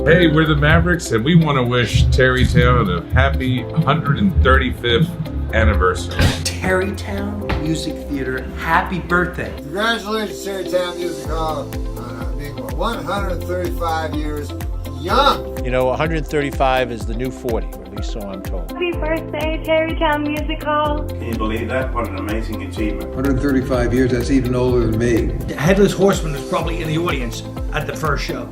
Hey, we're the Mavericks, and we want to wish Terrytown a happy 135th anniversary. Terrytown Music Theater, happy birthday. Congratulations, Terrytown Music Hall, on being 135 years young. You know, 135 is the new 40, or at least so I'm told. Happy birthday, Terrytown Music Hall. Can you believe that? What an amazing achievement. 135 years, that's even older than me. The Headless Horseman was probably in the audience at the first show.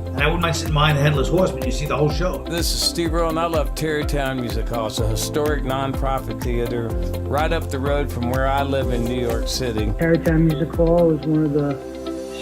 And I wouldn't mind sitting behind the Headless Horseman. You see the whole show. This is Steve Rowe, and I love Terrytown Music Hall. It's a historic nonprofit theater right up the road from where I live in New York City. Terrytown Music Hall is one of the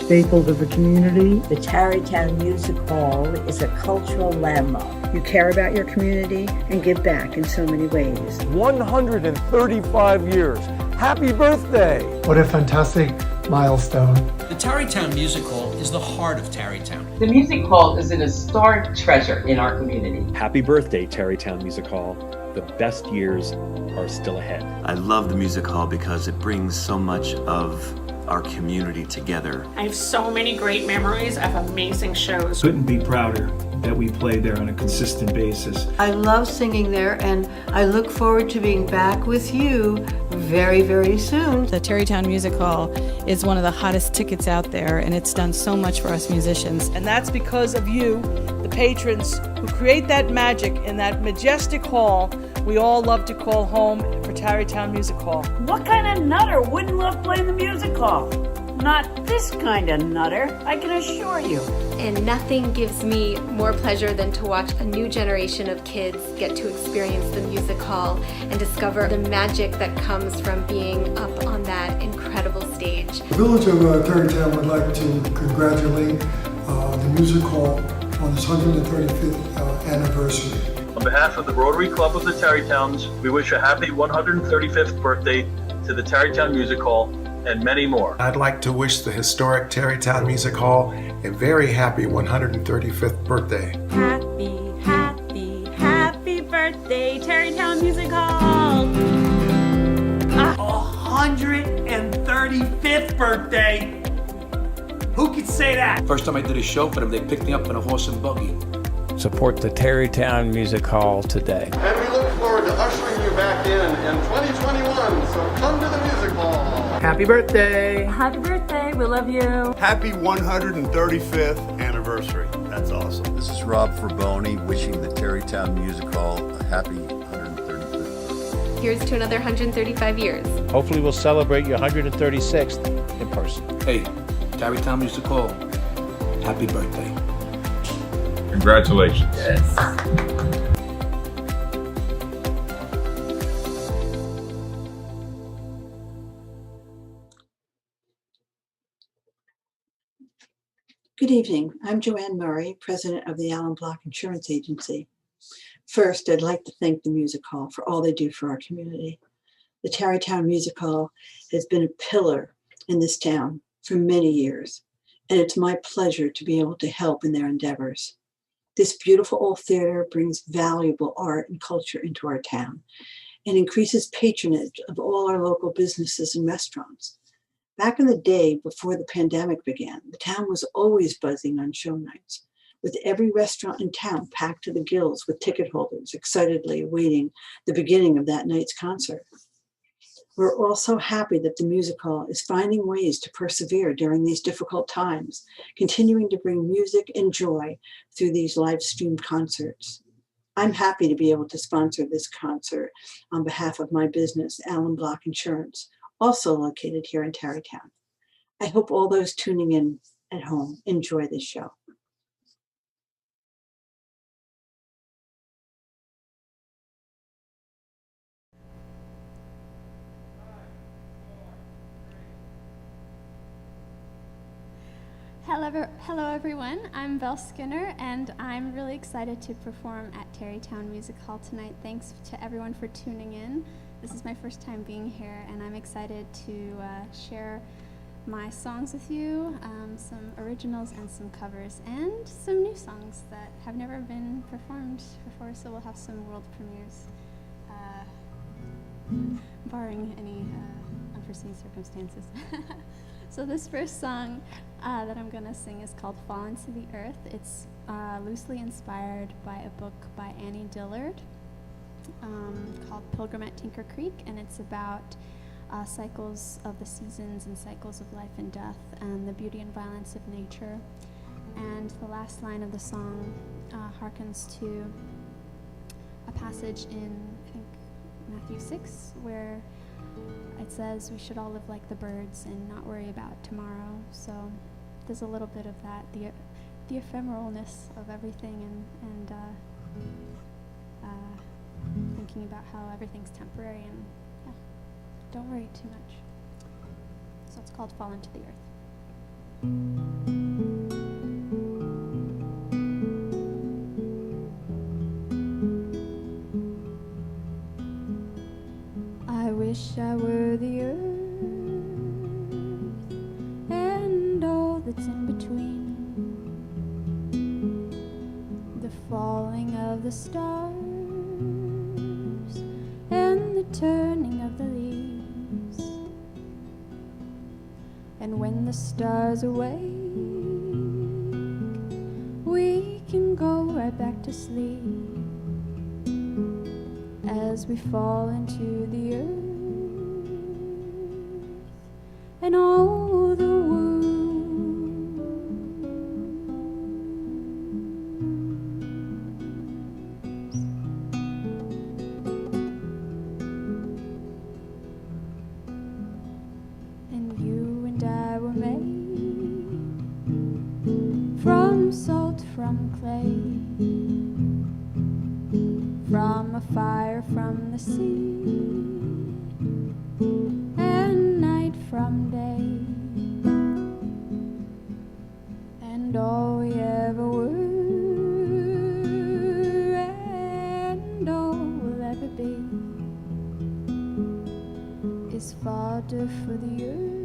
staples of the community. The Terrytown Music Hall is a cultural landmark. You care about your community and give back in so many ways. 135 years. Happy birthday! What a fantastic milestone. The Terrytown Music Hall is the heart of Terrytown. The Music Hall is an historic treasure in our community. Happy birthday, Terrytown Music Hall. The best years are still ahead. I love the Music Hall because it brings so much of our community together. I have so many great memories of amazing shows. Couldn't be prouder that we play there on a consistent basis. I love singing there, and I look forward to being back with you very, very soon. The Terrytown Music Hall is one of the hottest tickets out there, and it's done so much for us musicians. And that's because of you, the patrons, who create that magic in that majestic hall we all love to call home for Terrytown Music Hall. What kind of nutter wouldn't love playing the music hall? Not this kind of nutter, I can assure you. And nothing gives me more pleasure than to watch a new generation of kids get to experience the music hall and discover the magic that comes from being up on that incredible stage. The Village of Terrytown would like to congratulate the music hall on its 135th anniversary. On behalf of the Rotary Club of the Terrytowns, we wish a happy 135th birthday to the Terrytown Music Hall and many more. I'd like to wish the historic Terrytown Music Hall a very happy 135th birthday. Happy, happy, happy birthday, Terrytown Music Hall! 135th birthday! Who could say that? First time I did a show for them, they picked me up in a horse and buggy. Support the Terrytown Music Hall today. And we look forward to ushering you back in 2021, so come to the Music Hall. Happy birthday! Happy birthday, we love you! Happy 135th anniversary. That's awesome. This is Rob Ferboni wishing the Terrytown Music Hall a happy 135th birthday. Here's to another 135 years. Hopefully we'll celebrate your 136th in person. Hey, Terrytown Music Hall, happy birthday. Congratulations. Yes. Good evening. I'm Joanne Murray, president of the Allen Block Insurance Agency. First, I'd like to thank the Music Hall for all they do for our community. The Terrytown Music Hall has been a pillar in this town for many years, and it's my pleasure to be able to help in their endeavors. This beautiful old theater brings valuable art and culture into our town and increases patronage of all our local businesses and restaurants. Back in the day, before the pandemic began, the town was always buzzing on show nights, with every restaurant in town packed to the gills with ticket holders excitedly awaiting the beginning of that night's concert. We're also happy that the Music Hall is finding ways to persevere during these difficult times, continuing to bring music and joy through these live streamed concerts. I'm happy to be able to sponsor this concert on behalf of my business, Allen Block Insurance, also located here in Terrytown. I hope all those tuning in at home enjoy this show. Hello everyone, I'm Belle-Skinner and I'm really excited to perform at Terrytown Music Hall tonight. Thanks to everyone for tuning in. This is my first time being here and I'm excited to share my songs with you, some originals and some covers and some new songs that have never been performed before, so we'll have some world premieres, barring any unforeseen circumstances. So this first song that I'm going to sing is called Fall Into the Earth. It's loosely inspired by a book by Annie Dillard called Pilgrim at Tinker Creek, and it's about cycles of the seasons and cycles of life and death and the beauty and violence of nature. And the last line of the song harkens to a passage in, I think, Matthew 6, where it says we should all live like the birds and not worry about tomorrow. So there's a little bit of that, the ephemeralness of everything, and thinking about how everything's temporary, and yeah, don't worry too much. So it's called Fall into the Earth. I wish I were the earth and all that's in between, the falling of the stars and the turning of the leaves. And when the stars awake, we can go right back to sleep as we fall into the earth and all the and you and I were made from salt, from clay, from a fire, from the sea, and night from day, and all we ever were, and all we'll ever be, is fodder for the earth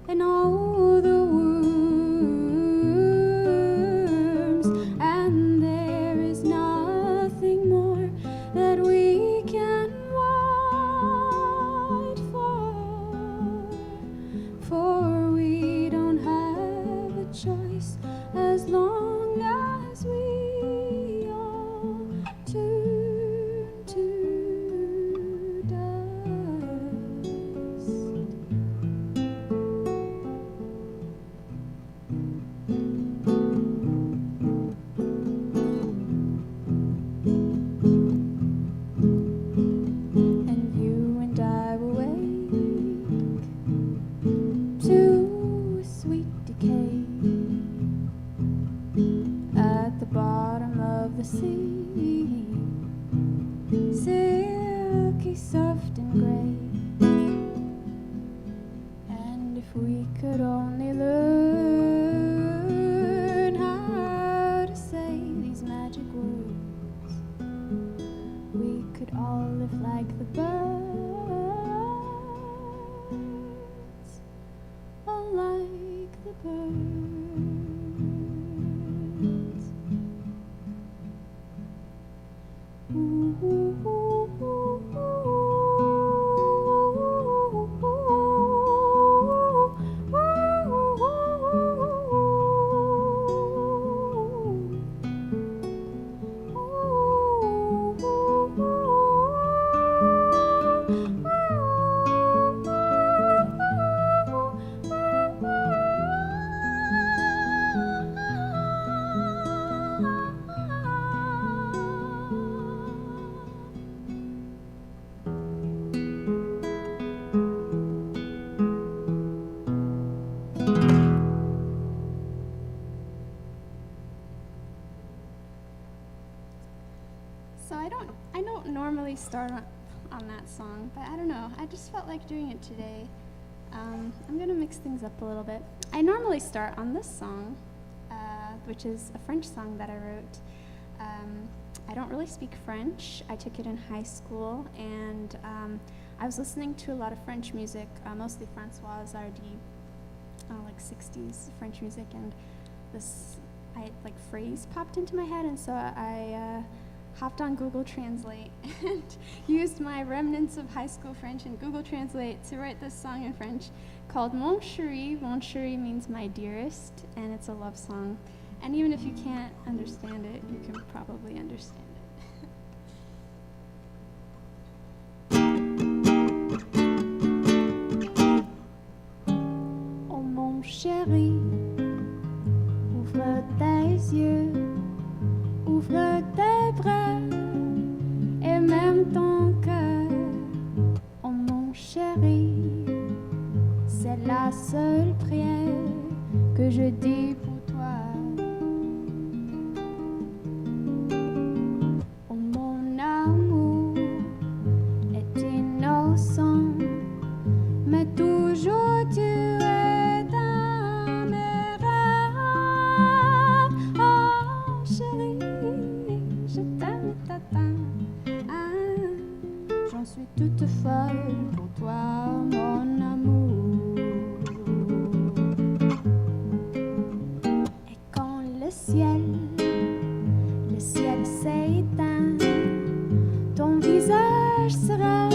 and all the worms, and there is nothing more that we can wait for we don't have a choice as long as we all turn to dust. And you and I will wake to a sweet decay at the bottom of the sea, silky, soft and gray. And if we could only learn how to say these magic words, we could all live like the birds, all like the birds. Ooh, ooh, ooh, ooh, So I don't normally start on that song, but I don't know. I just felt like doing it today. I'm gonna mix things up a little bit. I normally start on this song, which is a French song that I wrote. I don't really speak French. I took it in high school, and I was listening to a lot of French music, mostly Françoise Hardy, like 60s French music, and this phrase popped into my head, and so I hopped on Google Translate and used my remnants of high school French in Google Translate to write this song in French called Mon Chéri. Mon Chéri means my dearest, and it's a love song. And even if you can't understand it, you can probably understand it. Oh mon chéri, ouvre tes yeux, ouvre tes bras et même ton cœur. Oh mon chéri, c'est la seule prière que je dis pour toi. Oh mon amour est innocent, mais toujours tu es dans mes rêves. Oh chérie, je t'aime, t'attends. Ah, j'en suis toute folle pour toi, mon amour. Et quand le ciel s'éteint, ton visage sera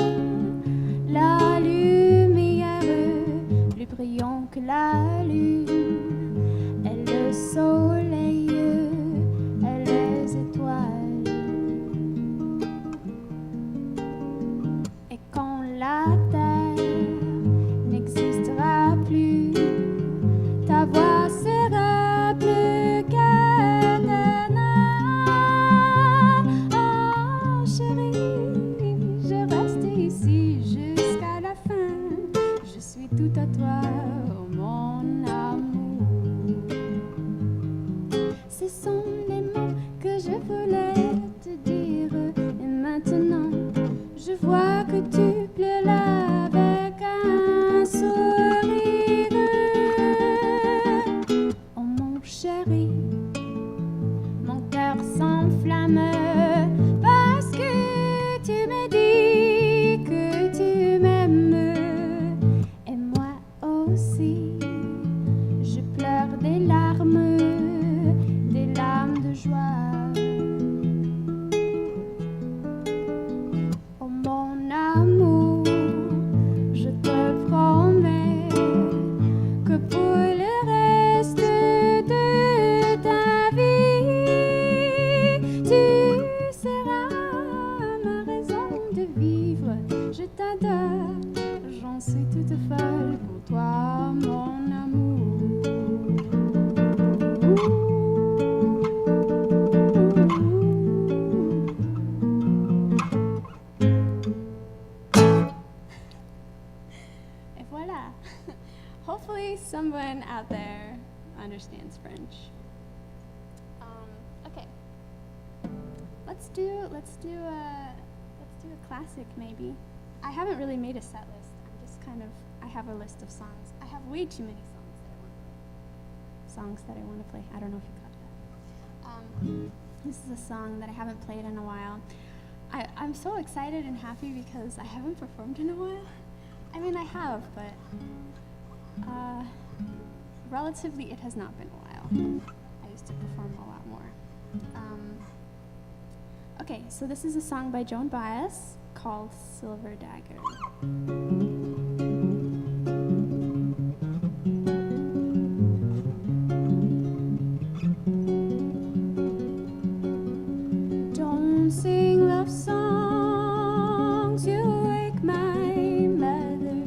la lumière, plus brillant que la lune, et le soleil et les étoiles. Et quand la terre n'existera plus, ta voix sera plus qu'éternelle. Oh chérie, je reste ici jusqu'à la fin. Je suis tout à toi, oh mon amour. Ce sont les mots que je voulais te dire. Et maintenant, je vois que tu pleures là avec un sourire. Oh mon chéri, mon cœur s'enflamme parce que tu me dis que tu m'aimes. Et moi aussi, je pleure des larmes de joie. Oh mon amour, je te promets que pour le reste de ta vie, tu seras ma raison de vivre. Je t'adore, j'en suis toute folle pour toi, mon amour. Et voilà. Hopefully someone out there understands French. Okay. Let's do a classic maybe. I haven't really made a set list. I'm just I have a list of songs. I have way too many songs that I want to play. I don't know if you caught that. This is a song that I haven't played in a while. I'm so excited and happy because I haven't performed in a while. I mean, I have, but relatively it has not been a while. I used to perform a lot more. Okay, so this is a song by Joan Baez called Silver Dagger. Don't sing love songs, you wake my mother.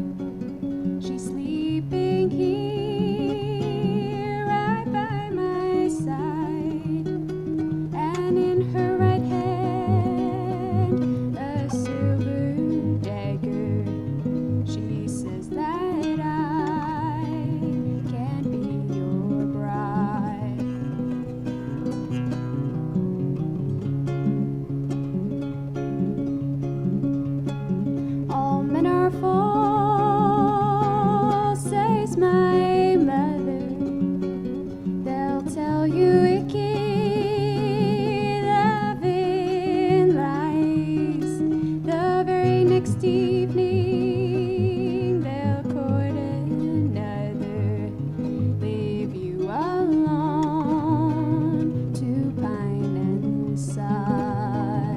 She's sleeping here right by my side, and in her right hand a silver dagger. She says that I can be your bride. All men are false, says my mother. They'll tell you wicked loving lies. The very next evening they'll court another, leave you alone to pine and sigh.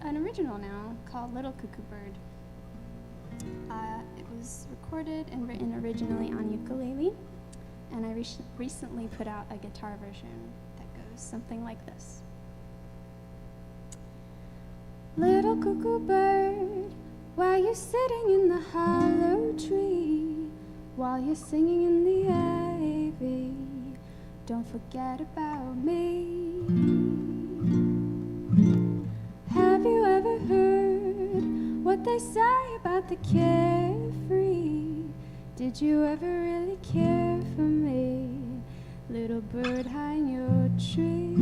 an original now called Little Cuckoo Bird. It was recorded and written originally on ukulele, and I recently put out a guitar version that goes something like this. Little cuckoo bird, why you sitting in the hollow tree while you're singing in the ivy? Don't forget about me. Have you ever heard what they say about the carefree? Did you ever really care for me, little bird high in your tree?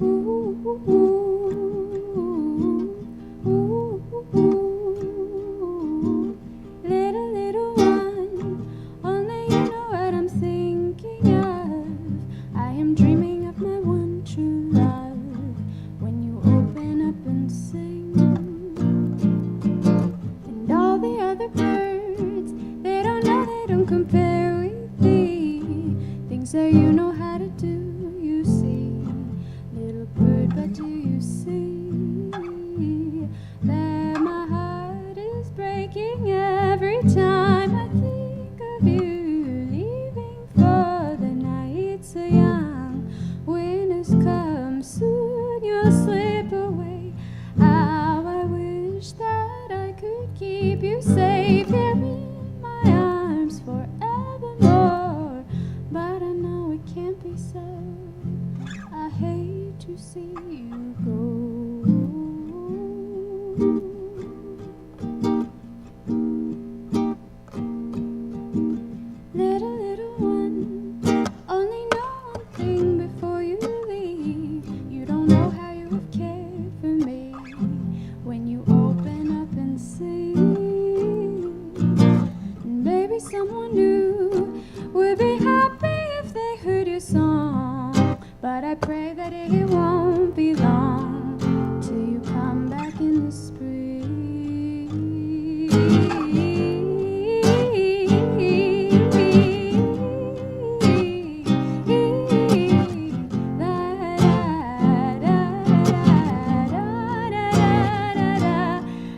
Ooh, ooh, ooh, ooh, ooh, ooh. Little one, only you know what I'm thinking of. I am dreaming of my one true love when you open up and sing. And all the other birds, they don't know, they don't compare with thee. Things that you know how to do, you see. Little bird, but do you see that my heart is breaking every time I think of you leaving for the night so young? Winters come, soon you'll slip away. How I wish that I could keep you safe here in my arms forevermore, but I know it can't be so. I hate to see you go. Little one, only know one thing before you leave. You don't know how you have cared for me when you open up and sing. And maybe someone new would be happy if they heard your song, but I pray that it won't be long till you come back in the spring.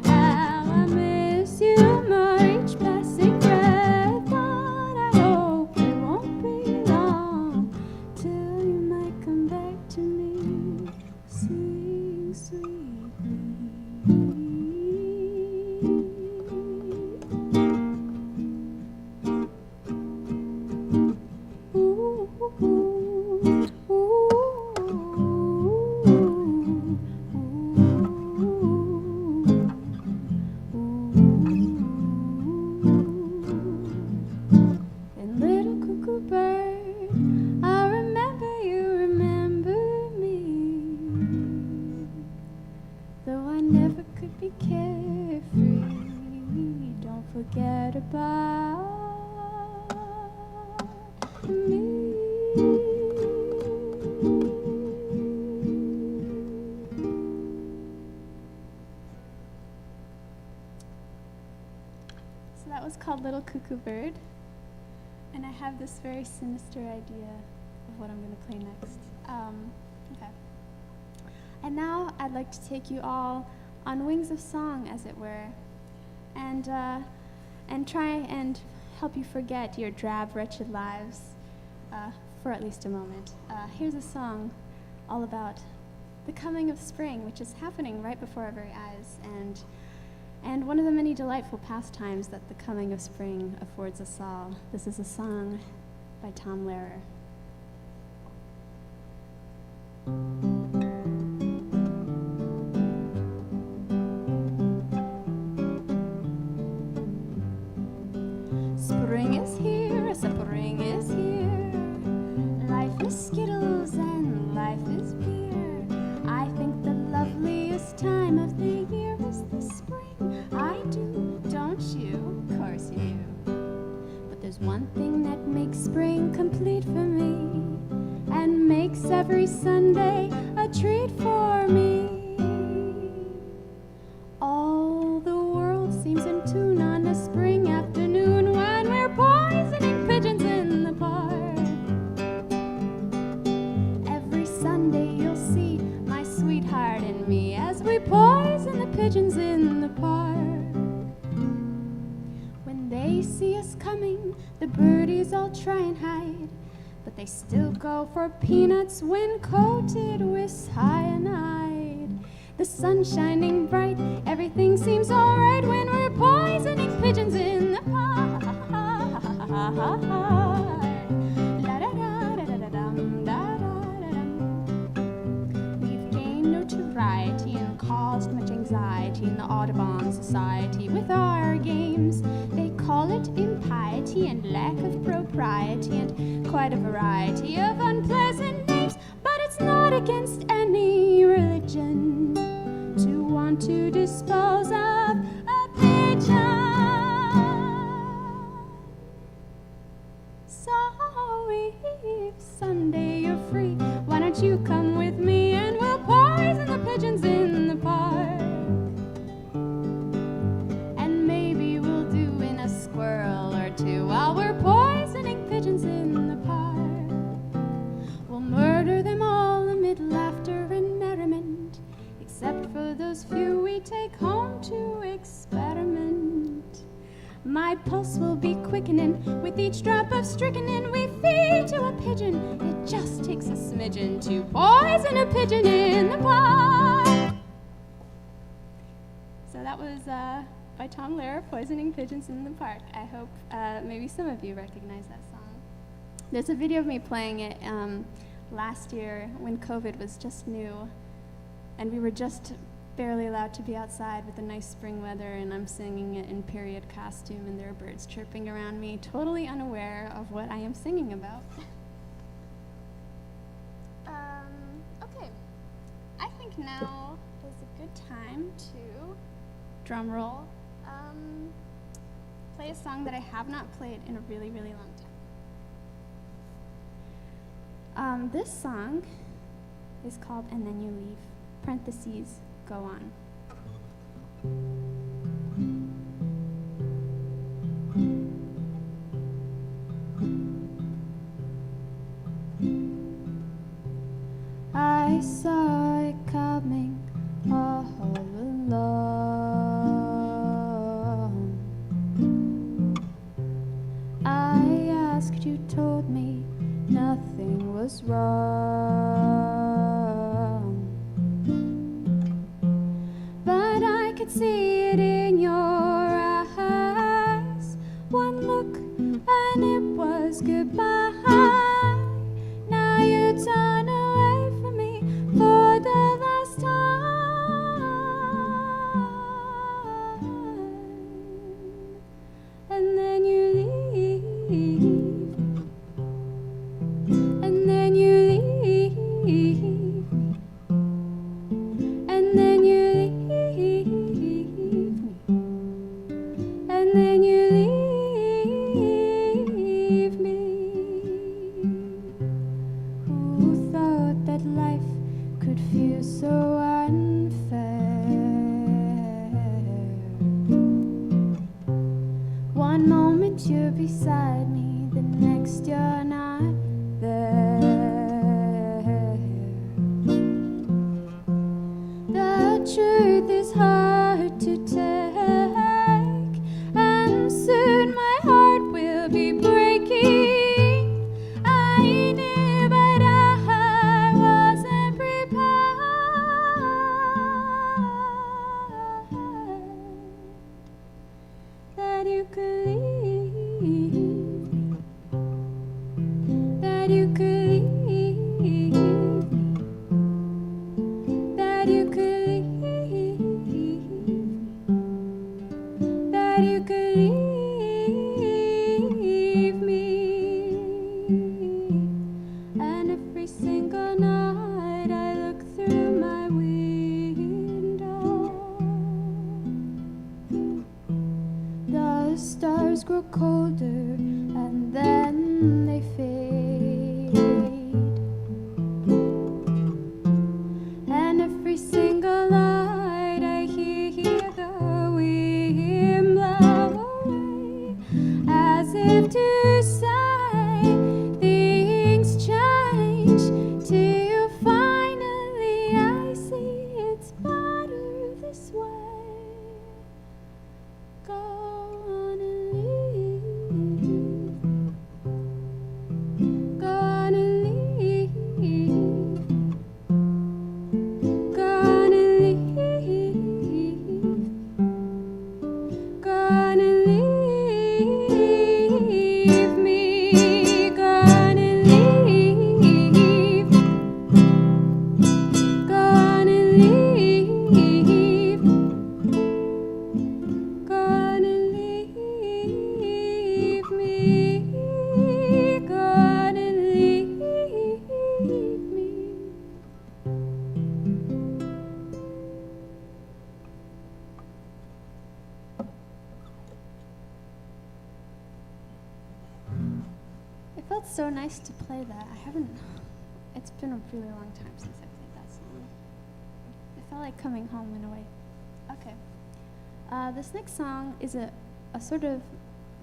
How I miss you more each passing breath, but I hope it won't be long till you might come back to me, sing sweetly. Ooh, ooh, ooh, and little cuckoo bird, I remember you remember me, though I never could be carefree. Don't forget about me. So that was called Little Cuckoo Bird. And I have this very sinister idea of what I'm going to play next. Okay. And now I'd like to take you all on wings of song, as it were, and try and help you forget your drab, wretched lives for at least a moment. Here's a song all about the coming of spring, which is happening right before our very eyes, and one of the many delightful pastimes that the coming of spring affords us all. This is a song by Tom Lehrer. Spring is here, spring is here. Life is skittles and life is beer. I think the loveliest time of the year is the spring. I do, don't you? Of course you do. But there's one thing that makes spring complete for me, and makes every Sunday a treat we poison the pigeons in the park. When they see us coming, the birdies all try and hide, but they still go for peanuts when coated with cyanide. The sun's shining bright, everything seems alright when we're poisoning pigeons in the park. We've gained notoriety and caused much anxiety in the Audubon Society with our games. They call it impiety and lack of propriety and quite a variety of unpleasant names, but it's not against any religion to want to dispose of a pigeon. So if someday you're free, why don't you come with me and we'll poison the pigeons in the park. And maybe we'll do in a squirrel or two while we're poisoning pigeons in the park. We'll murder them all amid laughter and merriment, except for those few we take home to experiment. My pulse will be quickening with each drop of strychnine we feed to a pigeon. It just takes a smidgen to poison a pigeon in the park. So that was by Tom Lehrer, Poisoning Pigeons in the Park. I hope maybe some of you recognize that song. There's a video of me playing it last year when COVID was just new, and we were just barely allowed to be outside with the nice spring weather, and I'm singing it in period costume, and there are birds chirping around me, totally unaware of what I am singing about. Okay, I think now is a good time to, drum roll, play a song that I have not played in a really, really long time. This song is called And Then You Leave, parentheses, go on. I saw it coming all along. I asked, you told me nothing was wrong. But I could see it in your eyes. One look and it was goodbye. Now you turn away from me for the last time. And then you leave. And then you leave. And then you leave me. And then you leave me. Who thought that life could feel so unfair? One moment you're beside me, the next you're not there. The truth is hard to take, and soon my heart will be breaking. I knew, but I wasn't prepared that you could leave me, that you could leave me, that you could leave me, that you could leave me. And every single night I look through my window, the stars grow colder and then they fade. And every single night I hear the wind blow away, as if to say things change, till finally I see it's better felt so nice to play that. It's been a really long time since I played that song. It felt like coming home in a way. Okay. This next song is a sort of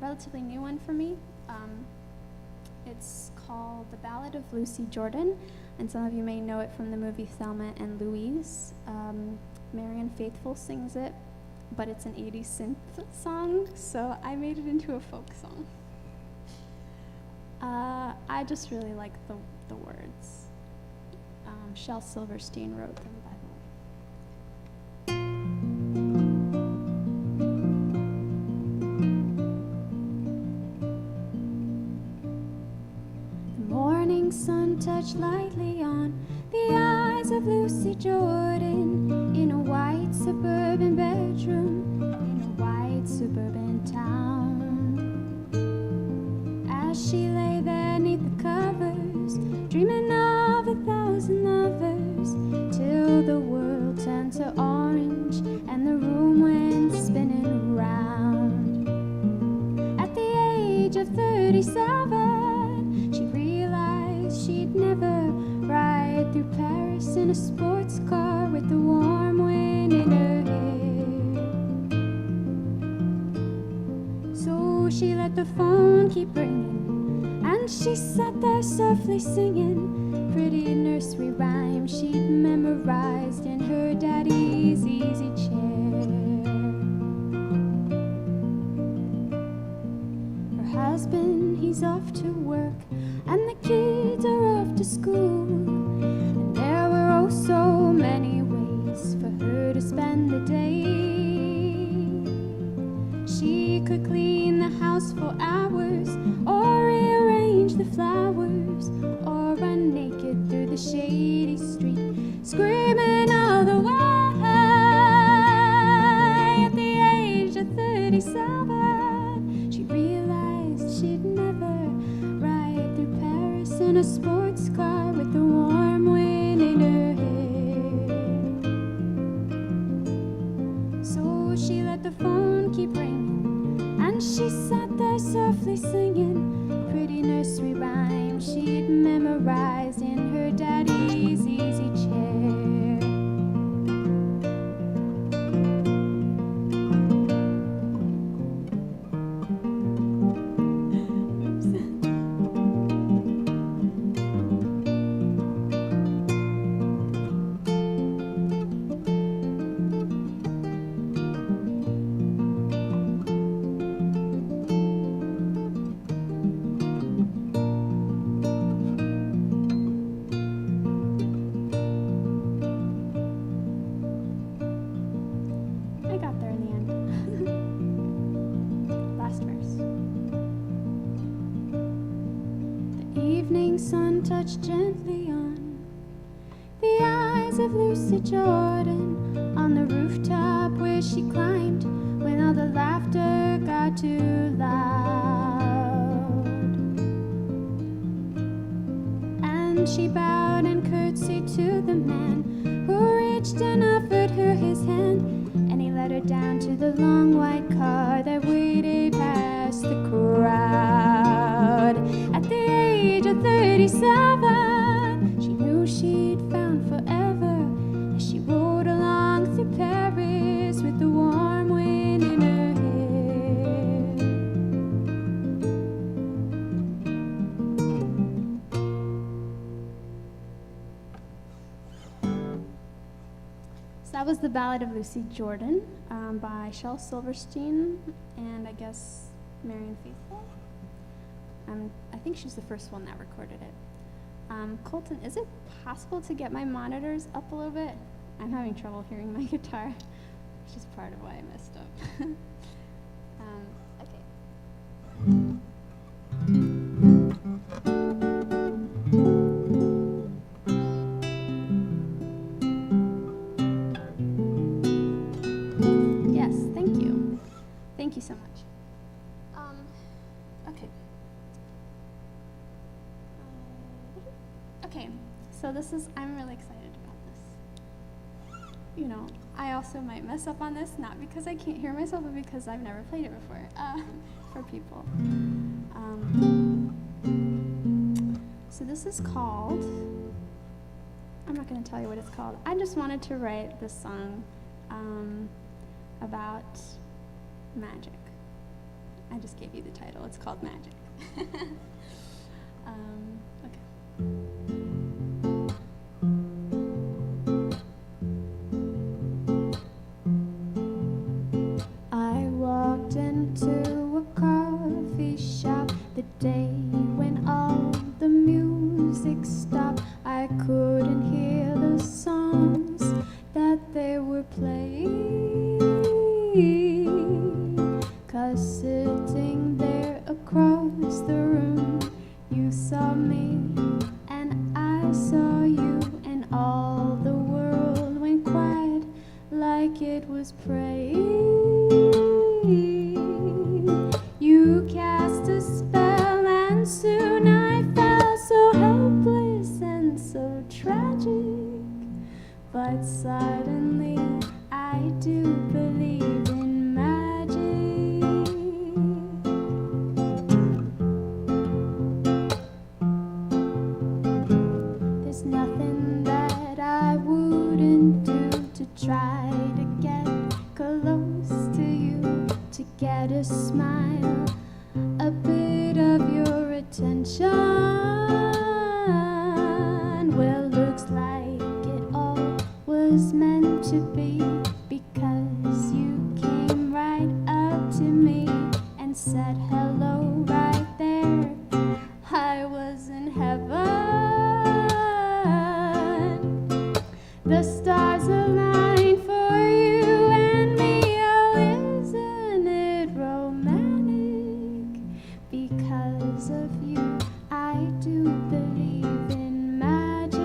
relatively new one for me. It's called The Ballad of Lucy Jordan, and some of you may know it from the movie Thelma and Louise. Marianne Faithfull sings it, but it's an 80s synth song, so I made it into a folk song. I just really like the words. Shel Silverstein wrote them, by the way. The morning sun touched lightly on the eyes of Lucy Jordan in a white suburban bedroom in a white suburban town. As she lay there 'neath the covers, dreaming of 1,000 lovers, till the world turned to orange and the room went spinning around. At the age of 37, she realized she'd never ride through Paris in a sports car with the warm wind in her hair. So she let the phone keep ringing, and she sat there softly singing pretty nursery rhymes she'd memorized in her daddy's easy chair. Her husband, he's off to work, and the kids are off to school, and there were oh so many ways for her to spend the day. She could clean the house for hours, or rearrange the flowers, or run naked through the shady street, screaming all the way. At the age of 37, she realized she'd never ride through Paris in a sports car with the warm wind in her hair. So she let the phone keep ringing, and she sat there softly singing pretty nursery rhymes she'd memorized in her daddy's easy chair. I got there in the end. Last verse. The evening sun touched gently on the eyes of Lucy Jordan on the rooftop where she climbed when all the laughter got too loud. And she bowed and curtsied to the man who reached and offered her his hand, and he led her down to the long white car that waited past the crowd. At the age of 37, she knew she'd found forever as she rode along through Paris with the warm wind in her hair. So that was The Ballad of Lucy Jordan by Shel Silverstein and I guess Marianne Faithfull. I think she's the first one that recorded it. Colton, is it possible to get my monitors up a little bit? I'm having trouble hearing my guitar, which is part of why I messed up. Yes, thank you. Thank you so much. Okay. Okay, so I'm really excited about this. You know, I also might mess up on this, not because I can't hear myself, but because I've never played it before, for people. So this is called, I'm not going to tell you what it's called. I just wanted to write this song about magic. I just gave you the title. It's called Magic. I walked into a coffee shop the day when all the music stopped. I couldn't hear the songs that they were playing, 'cause sitting there across the room, you saw me and I saw you, and all the world went quiet like it was praying. You cast a spell and soon I felt so helpless and so tragic, but suddenly I do believe in magic. There's nothing that I wouldn't do to try to get close to you, to get a smile, a bit of your attention. Well, looks like it all was meant to be, because you came right up to me and said hello right there. I was in heaven. The stars aligned for you and me. Oh, isn't it romantic? Because of you, I do believe in magic.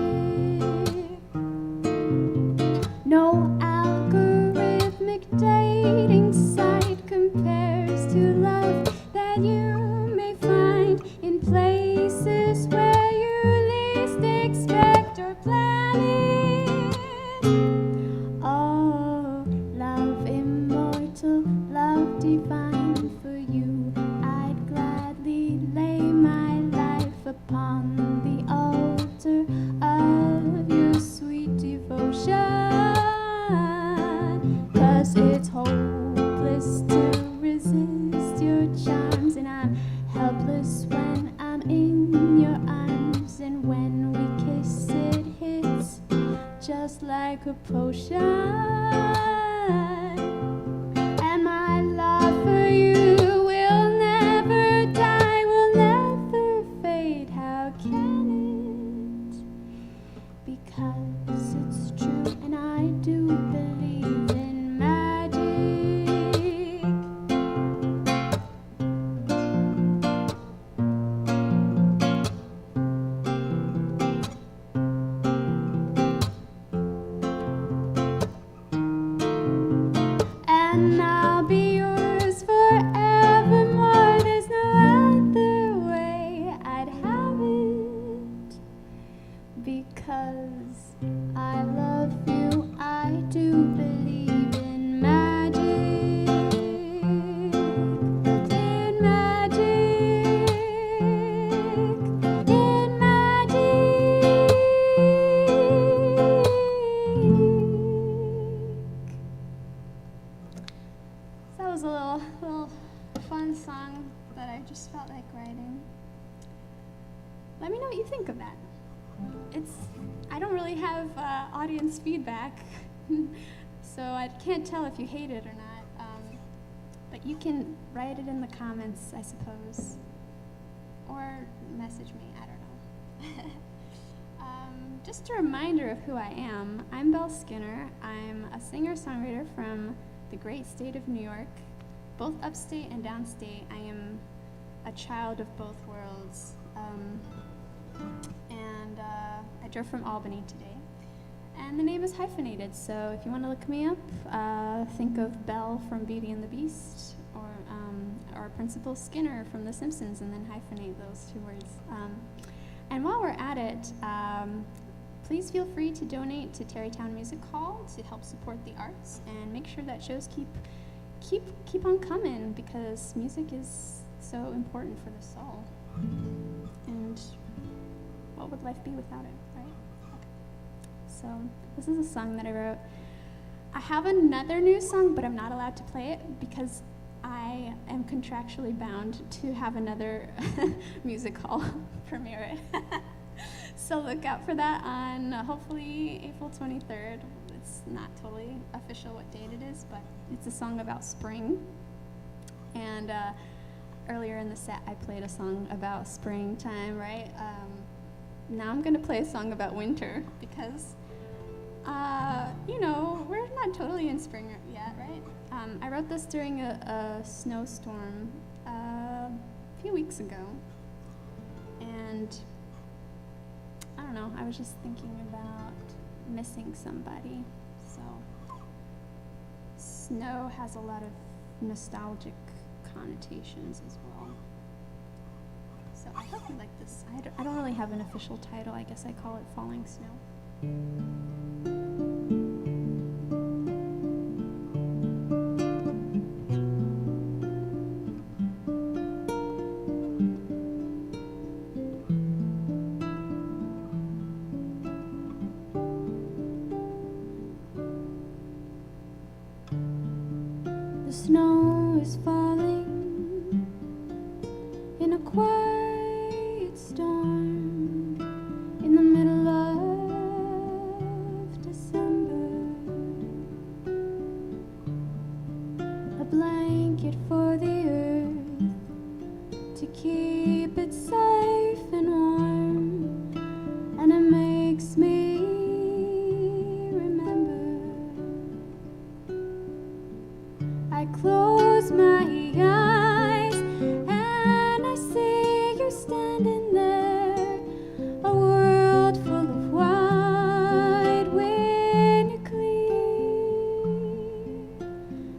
No algorithmic dating site compares to love that you may find in places where you least expect or plan it. Oh, love immortal, love divine, for you I'd gladly lay my life upon the altar of your sweet devotion. 'Cause it's hopeless to resist your charms, and I'm helpless when I'm in your arms, and when we kiss it hits just like a potion. And my love for you will never die, will never fade. How can it? Because it's true, and I do believe in magic. And I'll be yours forevermore. There's no other way I'd have it. Because I love you, I do believe in magic. In magic. In magic. So that was a little fun song that I just felt like writing. Let me know what you think of that. I don't really have audience feedback, so I can't tell if you hate it or not. But you can write it in the comments, I suppose, or message me. I don't know. Just a reminder of who I am. I'm Belle-Skinner. I'm a singer-songwriter from the great state of New York, both upstate and downstate. I am a child of both worlds. And I drove from Albany today. And the name is hyphenated, so if you want to look me up, think of Belle from Beauty and the Beast, or Principal Skinner from The Simpsons, and then hyphenate those two words. And while we're at it, please feel free to donate to Tarrytown Music Hall to help support the arts, and make sure that shows keep on coming, because music is so important for the soul. And what would life be without it, right? So this is a song that I wrote. I have another new song, but I'm not allowed to play it because I am contractually bound to have another music hall premiere it. So look out for that on hopefully April 23rd. It's not totally official what date it is, but it's a song about spring. And earlier in the set, I played a song about springtime, right? Now I'm gonna play a song about winter because, you know, we're not totally in spring yet, right? I wrote this during a snowstorm a few weeks ago. And I don't know, I was just thinking about missing somebody. So snow has a lot of nostalgic connotations as well. So I hope you like this. I don't really have an official title. I guess I call it Falling Snow. The snow is falling in a quiet storm in the middle of December. A blanket for the earth to keep it safe and warm, and it makes me remember. I close my eyes and I see you standing there, a world full of white when you're clear.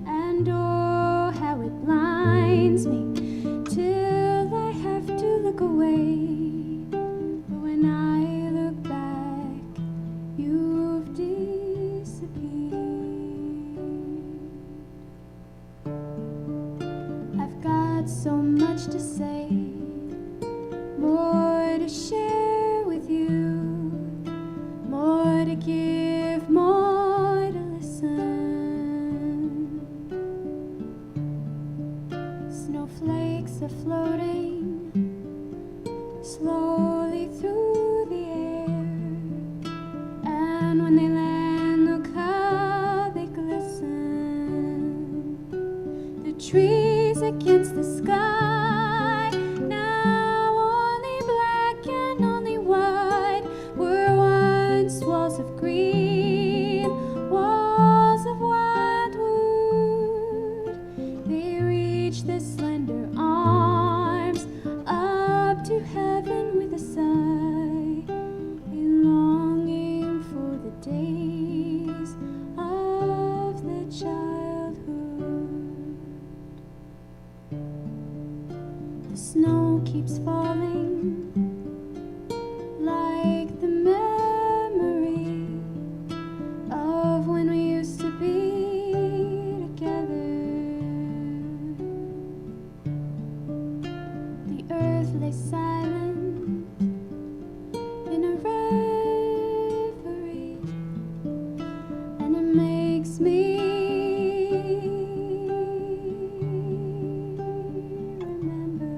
And oh, how it blinds me till I have to look away. But when I look back, you've disappeared. I've got so much to say, more to share with you, more to give, more to listen. Snowflakes are floating slowly through the air, and when they land, look how they glisten. The trees against the sky, now only black and only white, were once walls of green, walls of wildwood. They reach their slender arms up to heaven with a sigh, a longing for the days of their childhood. The snow keeps falling like the memory of when we used to be together. The earth lay silent in a reverie, and it makes me remember.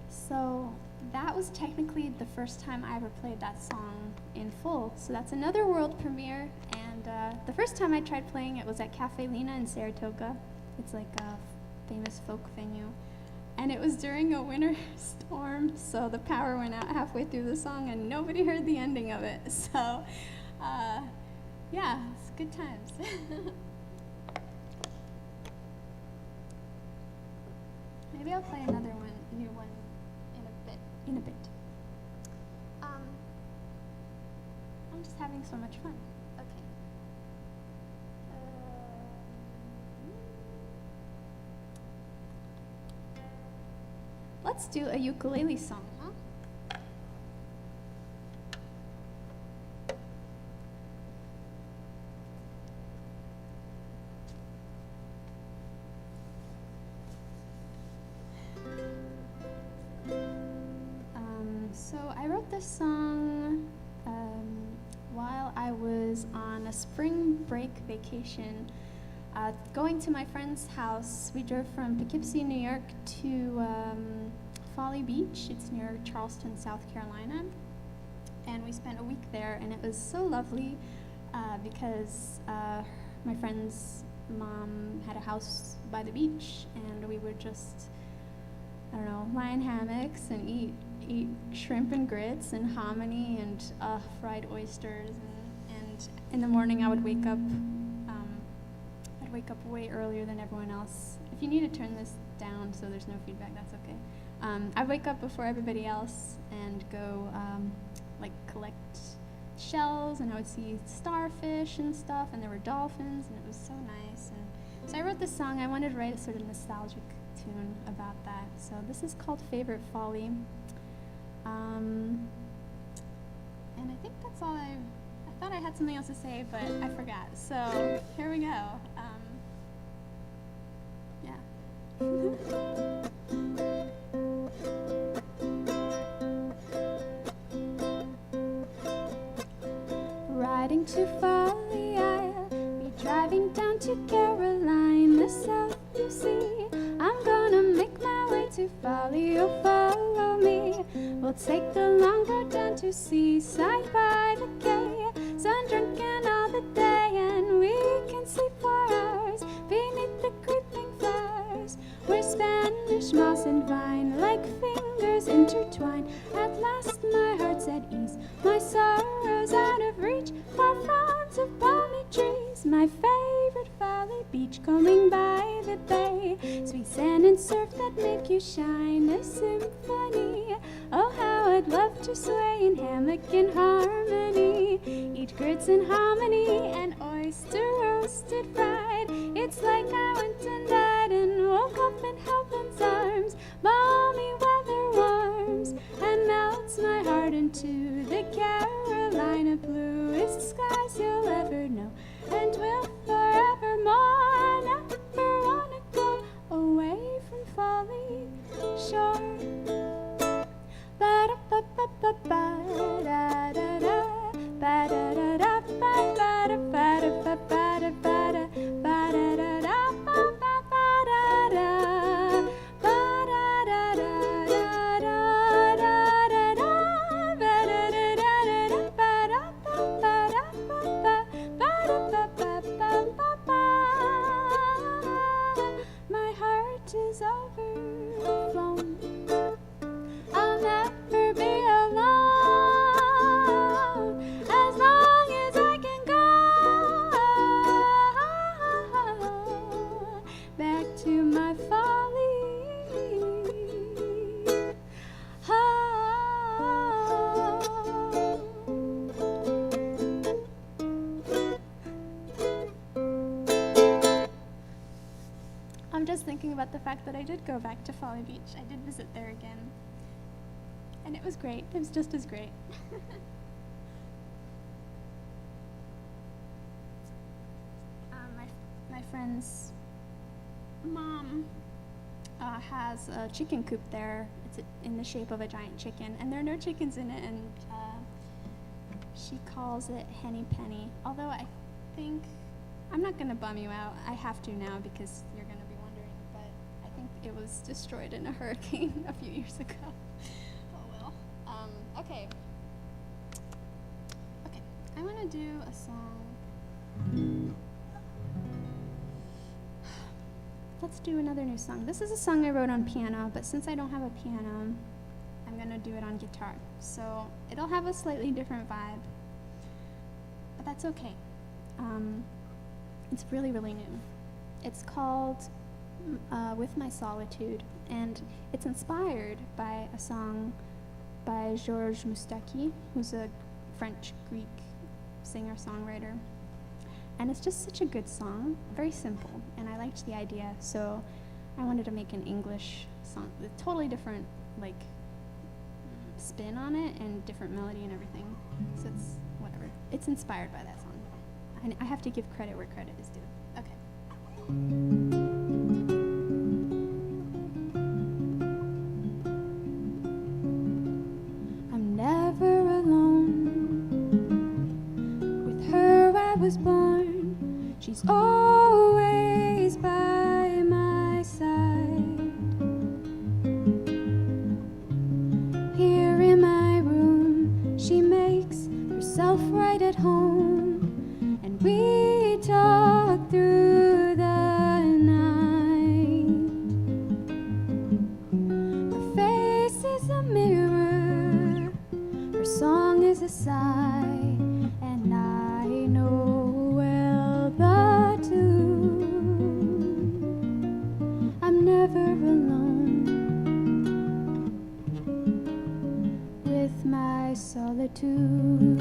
So that was technically the first time I ever played that song in full. So that's another world premiere. And the first time I tried playing it was at Cafe Lena in Saratoga. It's like a famous folk venue. And it was during a winter storm, so the power went out halfway through the song and nobody heard the ending of it. So, yeah, it's good times. Maybe I'll play another one, new one, in a bit. I'm just having so much fun. Okay. Let's do a ukulele song, huh? So I wrote this song while I was on a spring break vacation, going to my friend's house. We drove from Poughkeepsie, New York to Folly Beach. It's near Charleston, South Carolina. And we spent a week there, and it was so lovely because my friend's mom had a house by the beach, and we would just, I don't know, lie in hammocks and eat shrimp and grits and hominy and fried oysters. And in the morning I would wake up. I'd wake up way earlier than everyone else. If you need to turn this down so there's no feedback, that's okay. I'd wake up before everybody else and go like collect shells, and I would see starfish and stuff, and there were dolphins, and it was so nice. And so I wrote this song. I wanted to write a sort of nostalgic tune about that. So this is called Favorite Folly. And I think that's all I thought I had something else to say, but I forgot. So here we go. Riding to Folly, I'll be driving down to Carolina South, you see. I'm gonna make my way to Folly, oh follow me. We'll take the long road down to Seaside by the quay, sun drinking all the day, and we can sleep for hours beneath the creeping flowers, where Spanish moss and vine like fingers intertwine. At last my heart's at ease, my sorrows out of reach, far fronds of palmy trees. My favorite Folly Beach, combing by the bay, sweet sand and surf that make you shine a symphony. Oh, how I'd love to sway in hammock in harmony, eat grits and hominy and oyster roasted fried. It's like I went and died and woke up in heaven's arms. Balmy weather warms and melts my heart into the Carolina bluest skies you'll ever know, and will forevermore. Never wanna go away from Folly Shore. My heart is overflowing. I'll never be alone as long as I can go back to my Folly I'm just thinking about the fact that I did go back to Folly Beach. I did visit there again. And it was great. It was just as great. My friend's mom has a chicken coop there. It's in the shape of a giant chicken, and there are no chickens in it, and she calls it Henny Penny. Although I think, I'm not going to bum you out. I have to now because you're going to be wondering, but I think it was destroyed in a hurricane a few years ago. Okay. I want to do a song. Let's do another new song. This is a song I wrote on piano, but since I don't have a piano, I'm going to do it on guitar. So it'll have a slightly different vibe, but that's okay. It's really, really new. It's called With My Solitude, and it's inspired by a song by Georges Moustaki, who's a French-Greek singer-songwriter. And it's just such a good song, very simple, and I liked the idea, so I wanted to make an English song with a totally different, like, spin on it and different melody and everything. So it's whatever. It's inspired by that song. I have to give credit where credit is due. Okay. I'm was born. She's always by my side. Here in my room, she makes herself right at home, and we talk through the night. Her face is a mirror, her song is a sigh, and I know well the tune. I'm never alone with my solitude.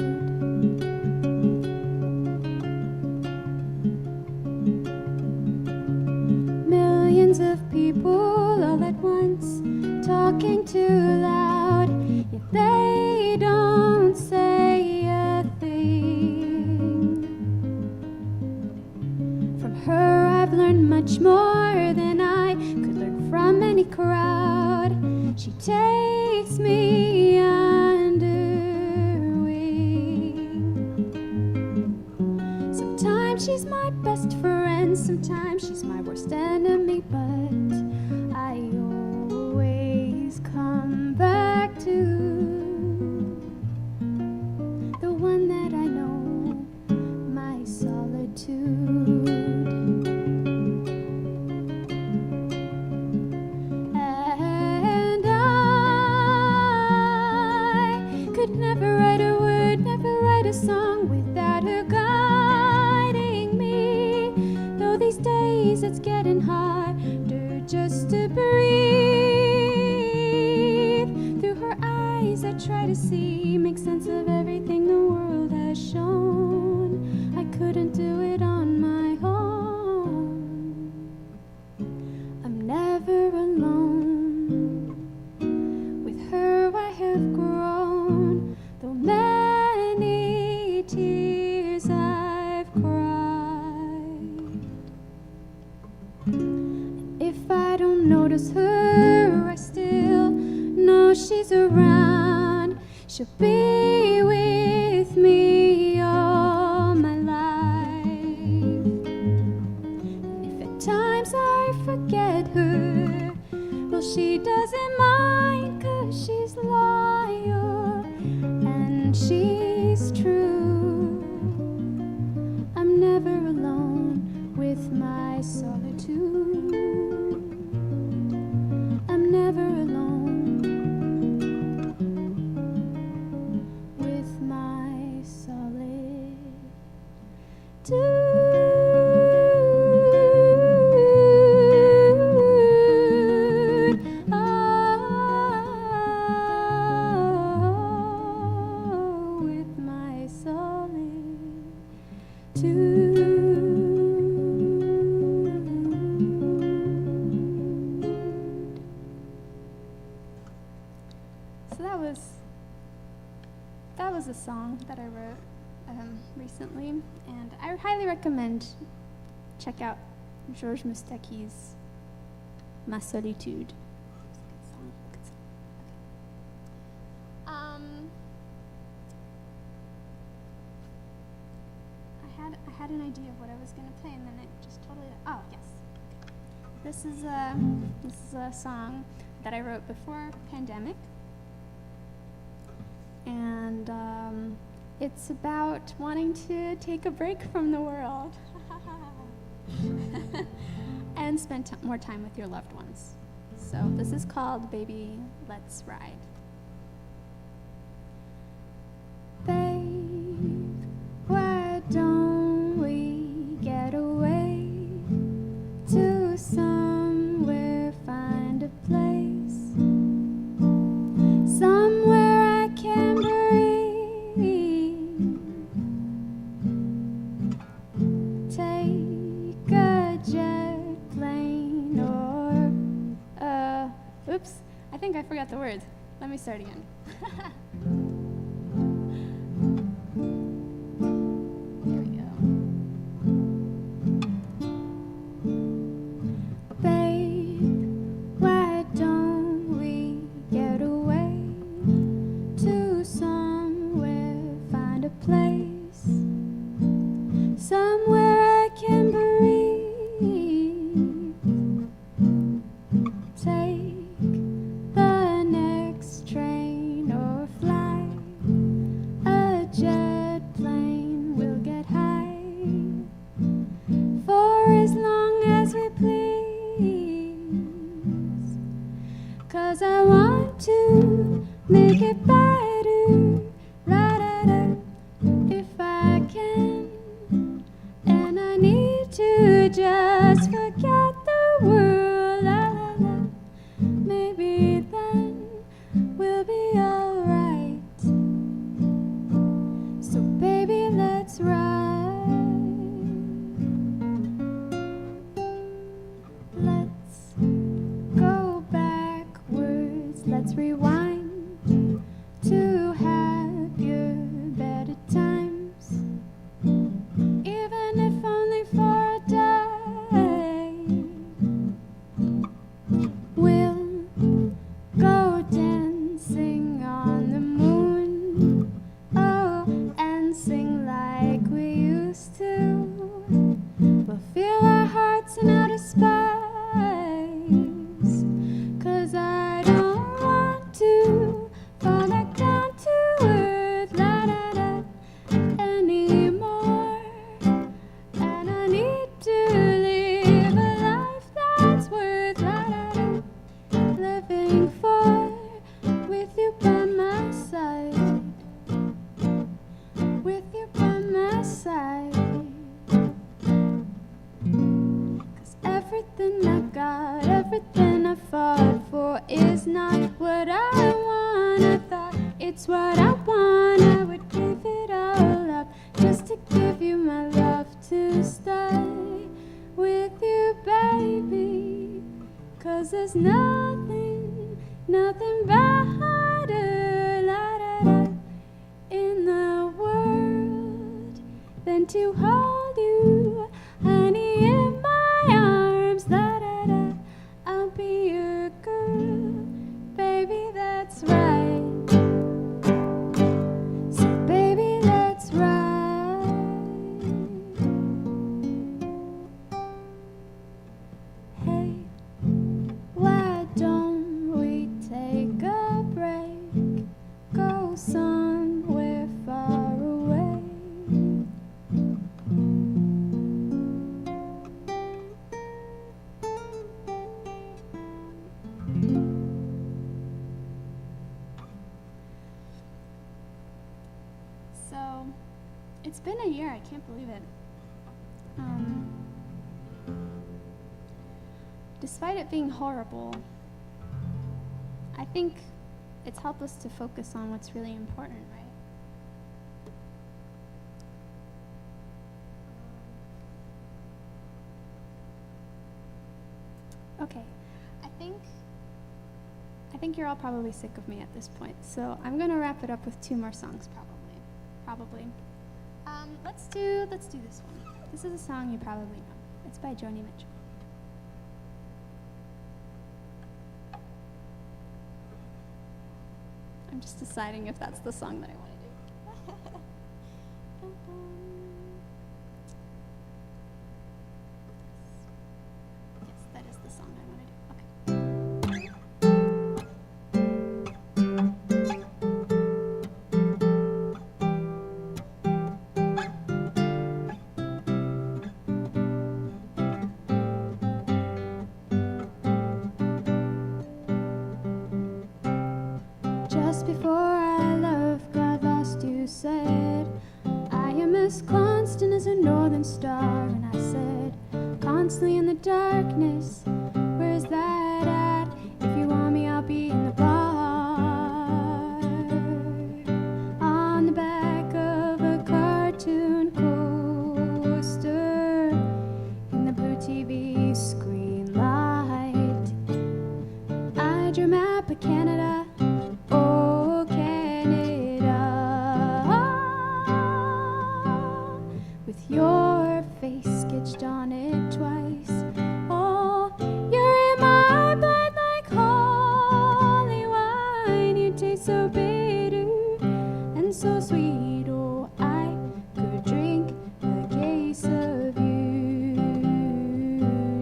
Millions of people all at once, talking too loud, yet they don't say a thing. From her I've learned much more than I could learn from any crowd. She takes me under wing. Sometimes she's my best friend, sometimes she's my worst enemy, but I always come back to the one that I know, my solitude. And I could never write a word, never write a song without her guiding me. Though these days it's getting harder just to breathe. Through her eyes I try to see, make sense of everything the world has shown. I couldn't do it on my own. I'm never alone. With her I have grown, though many tears I've cried. If I don't notice her, I still know she's around. She'll be with me all my life. If at times I forget her, well, she doesn't mind, 'cause she's loyal and she's true. I'm never alone with my solitude. I'm never alone with my solitude. Oh, with my solitude. So that was a song that I wrote recently, and I highly recommend check out Georges Moustaki,'s Ma Solitude. Good song. I had an idea of what I was going to play, and then it just totally. Oh yes. This is a song that I wrote before pandemic, and it's about wanting to take a break from the world and spend more time with your loved ones. So this is called Baby, Let's Ride. Babe, why don't we get away to somewhere, find a place, somewhere I can breathe. Take a jet plane or oops, I think I forgot the words. Let me start again. Here we go. Babe, why don't we get away to somewhere, find a place, everything I fought for is not what I want. I thought it's what I want. I would give it all up just to give you my love, to stay with you, baby. 'Cause there's nothing better, la-da-da, in the world than to hold you, honey, in my arms, la-da-da. I'll be your girl, baby, that's right. So baby, that's right. Hey, why don't we take a break, go somewhere far away? So, it's been a year, I can't believe it. Despite it being horrible, I think it's helped us to focus on what's really important, right? Okay, I think you're all probably sick of me at this point, so I'm gonna wrap it up with 2 more songs, probably. Let's do this one. This is a song you probably know. It's by Joni Mitchell. I'm just deciding if that's the song that I want to do. Yes, that is the song I want to do. Okay. Just before I left, got lost, you said, I am as constant as a northern star. And I said, constantly in the darkness, where's that at? If you want me, I'll be in the bar, on the back of a cartoon coaster, in the blue TV screen light. I drew a map of Canada, oh Canada, with your face sketched on it twice. Oh, you're in my blood like holy wine. You taste so bitter and so sweet. Oh, I could drink a case of you,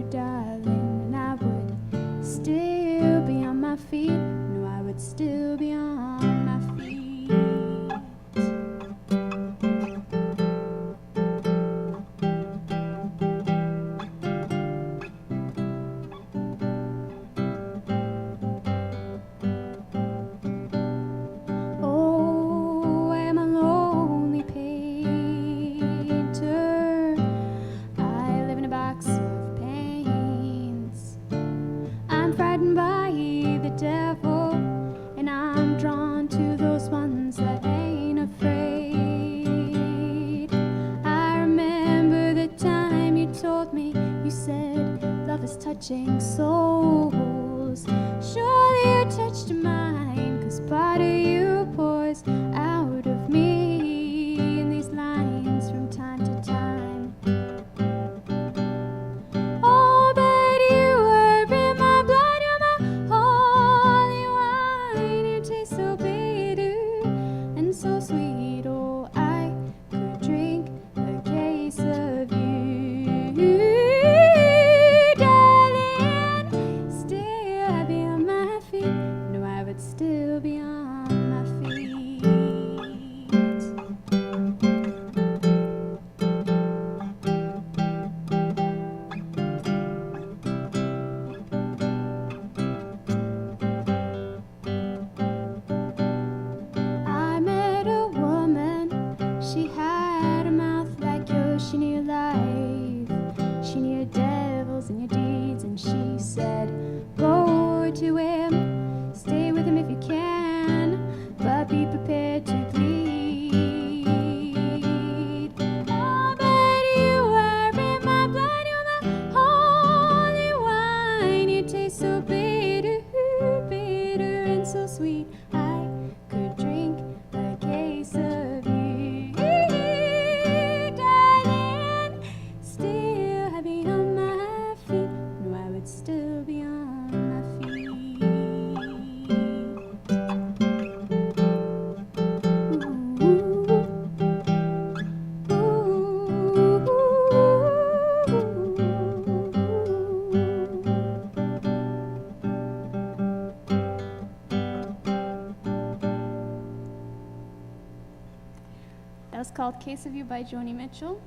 darling, and I would still be on my feet. No, I would still be on my feet. Oh, I'm a lonely painter. I live in a box of paints. I'm frightened by the devil, and I'm drawn to those ones that ain't afraid. I remember the time you told me, you said, love is touching souls. Surely you touched mine, 'cause part of you pours out of me in these lines from time to time. Oh, but you were in my blood, you're my holy wine. You taste so bitter and so sweet. Oh, I could drink a case of you, darling. Still I'd be on my feet. No, I would still be on my feet. I met a woman, she had a mouth like yours. She knew your life, she knew your devils and your deeds, and she said, was called Case of You by Joni Mitchell.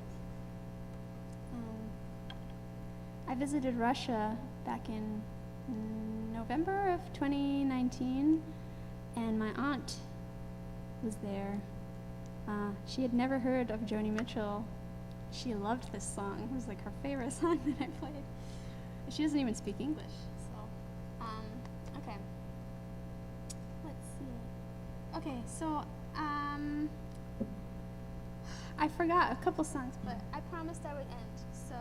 I visited Russia back in November of 2019, and my aunt was there. She had never heard of Joni Mitchell. She loved this song. It was like her favorite song that I played. She doesn't even speak English, so okay. Let's see. Okay, so I forgot a couple songs, but I promised I would end. So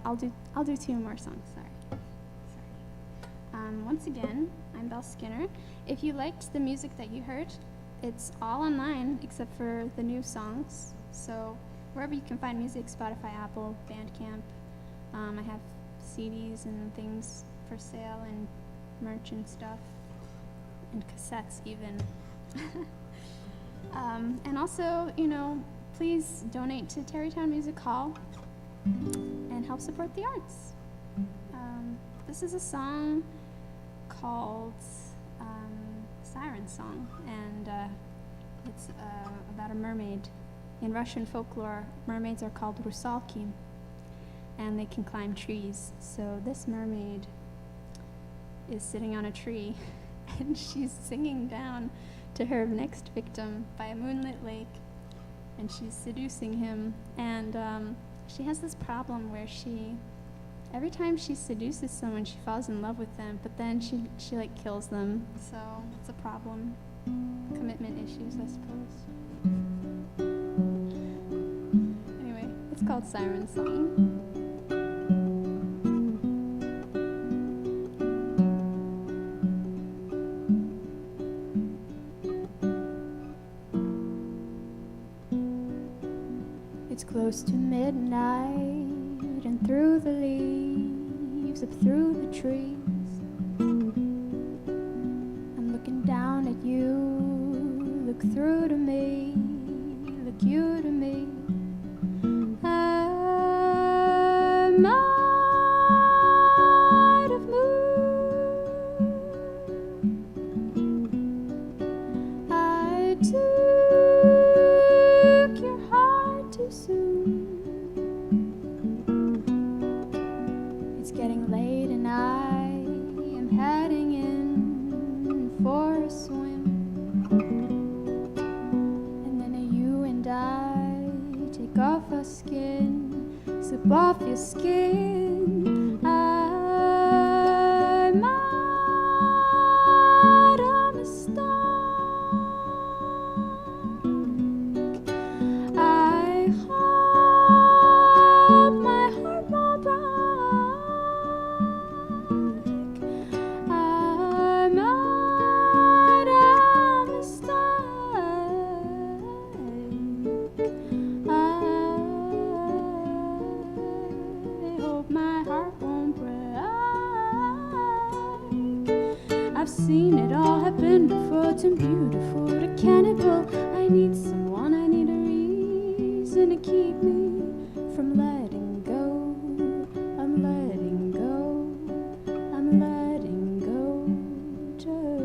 I'll do two more songs. Sorry. Once again, I'm Belle-Skinner. If you liked the music that you heard, it's all online except for the new songs. So wherever you can find music, Spotify, Apple, Bandcamp. I have CDs and things for sale and merch and stuff, and cassettes even. And also, please donate to Tarrytown Music Hall and help support the arts. This is a song called Siren Song, and it's about a mermaid. In Russian folklore, mermaids are called rusalki, and they can climb trees. So this mermaid is sitting on a tree, and she's singing down to her next victim by a moonlit lake, and she's seducing him. And she has this problem where every time she seduces someone, she falls in love with them, but then she like kills them. So it's a problem. Commitment issues, I suppose. Anyway, it's called Siren Song. It's close to midnight, and through the leaves, up through the trees, I'm looking down at you. Look through to me, look you to me. I might have moved. I took your heart too soon. It's getting late and I am heading in for a swim. Take off our skin, slip off your skin. I might have mistake. I hope my heart won't break. I might have mistake. I've seen it all happen before, too beautiful to cannibal. I need someone, I need a reason to keep me from letting go. I'm letting go, I'm letting go to me.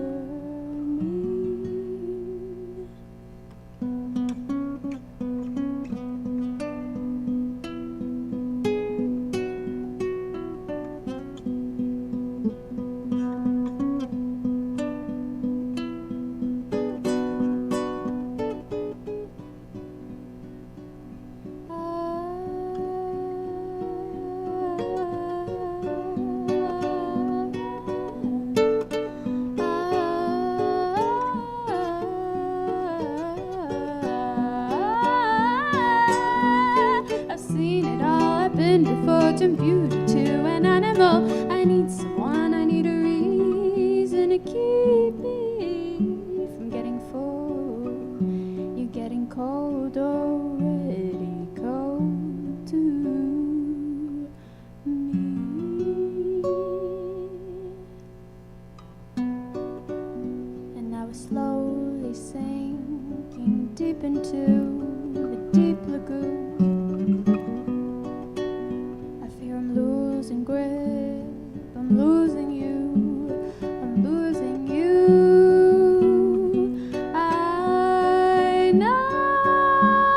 Before turn beauty to an animal. I need someone, I need a reason to keep me from getting full. You're getting cold already, cold to me. And I was slowly sinking deep into the deep lagoon. I'm losing you, I'm losing you. I know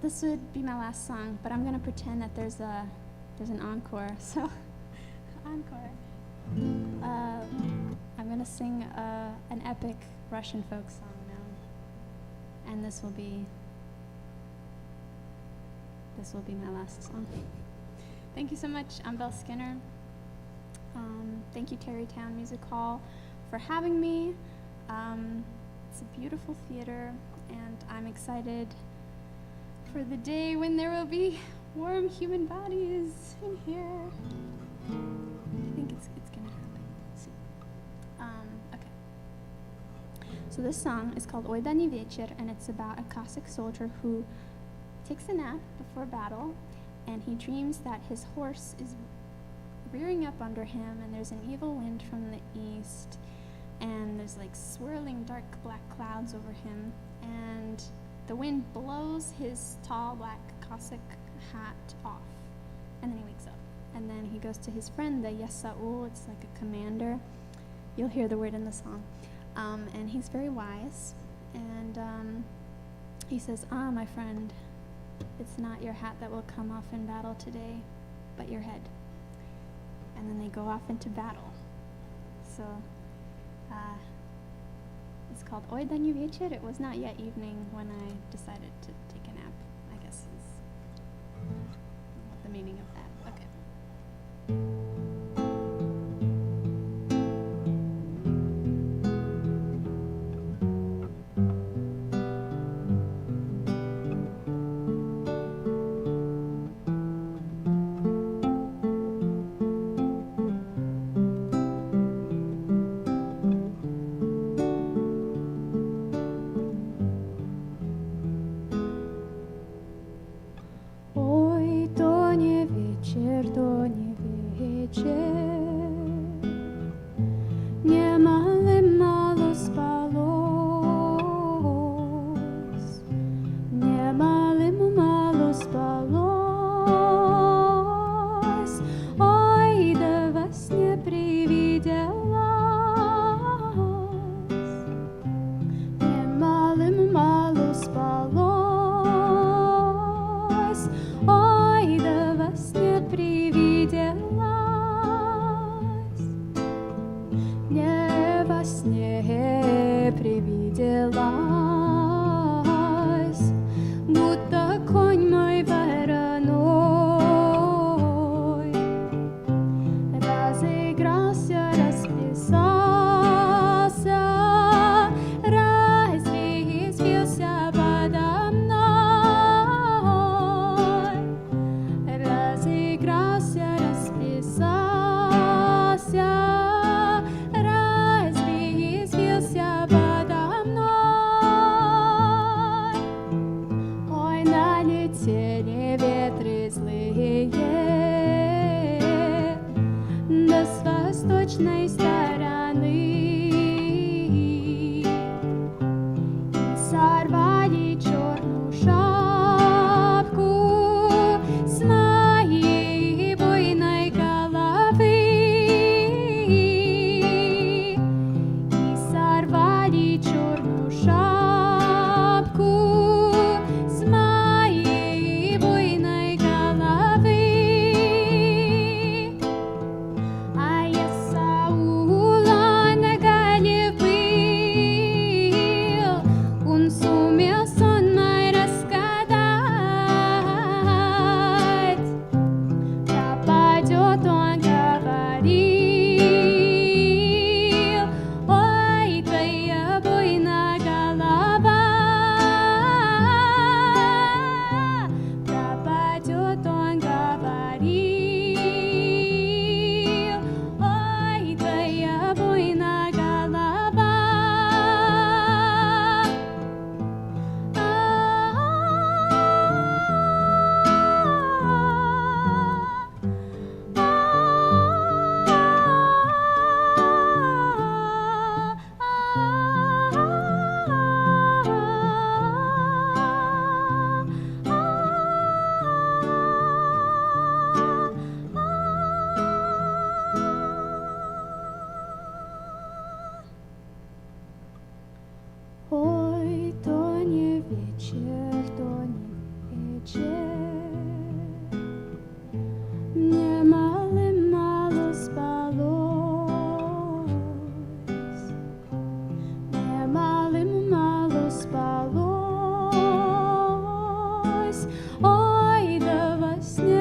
this would be my last song, but I'm gonna pretend that there's an encore. So, encore. I'm gonna sing an epic Russian folk song now, and this will be my last song. Thank you so much. I'm Belle-Skinner. Thank you, Tarrytown Music Hall, for having me. It's a beautiful theater, and I'm excited for the day when there will be warm human bodies in here. I think it's gonna happen soon. Okay. So this song is called Oi Dani Večer, and it's about a Cossack soldier who takes a nap before battle, and he dreams that his horse is rearing up under him, and there's an evil wind from the east, and there's like swirling dark black clouds over him, and the wind blows his tall black Cossack hat off, and then he wakes up, and then he goes to his friend, the Yesaul. It's like a commander. You'll hear the word in the song, and he's very wise, and he says, my friend, it's not your hat that will come off in battle today, but your head. And then they go off into battle. So it's called Oi Dani Večer. It was not yet evening when I decided to take a nap, I guess is the meaning of that. Okay.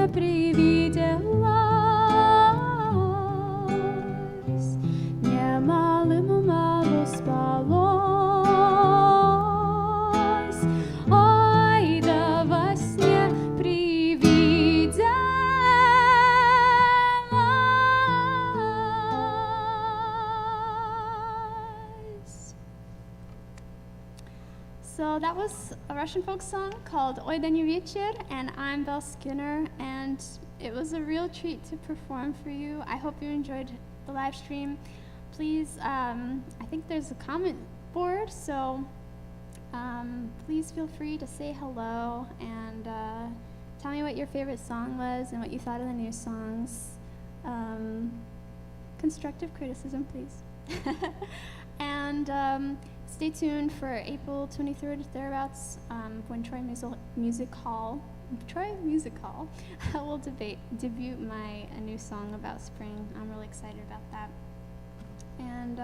сне привиделась, немалым мало спалось. Ой, да во сне привиделась. So that was a Russian folk song called Ой да не вечер, and I'm Belle-Skinner, and it was a real treat to perform for you. I hope you enjoyed the live stream. Please, I think there's a comment board, so please feel free to say hello and tell me what your favorite song was and what you thought of the new songs. Constructive criticism, please. And stay tuned for April 23rd, thereabouts, when Troy Music Hall will debut a new song about spring. I'm really excited about that. And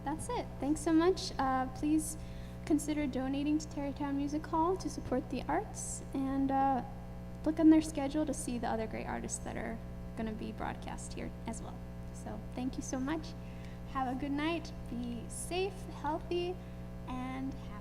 that's it. Thanks so much. Please consider donating to Tarrytown Music Hall to support the arts, and look on their schedule to see the other great artists that are going to be broadcast here as well. So thank you so much. Have a good night. Be safe, healthy, and happy.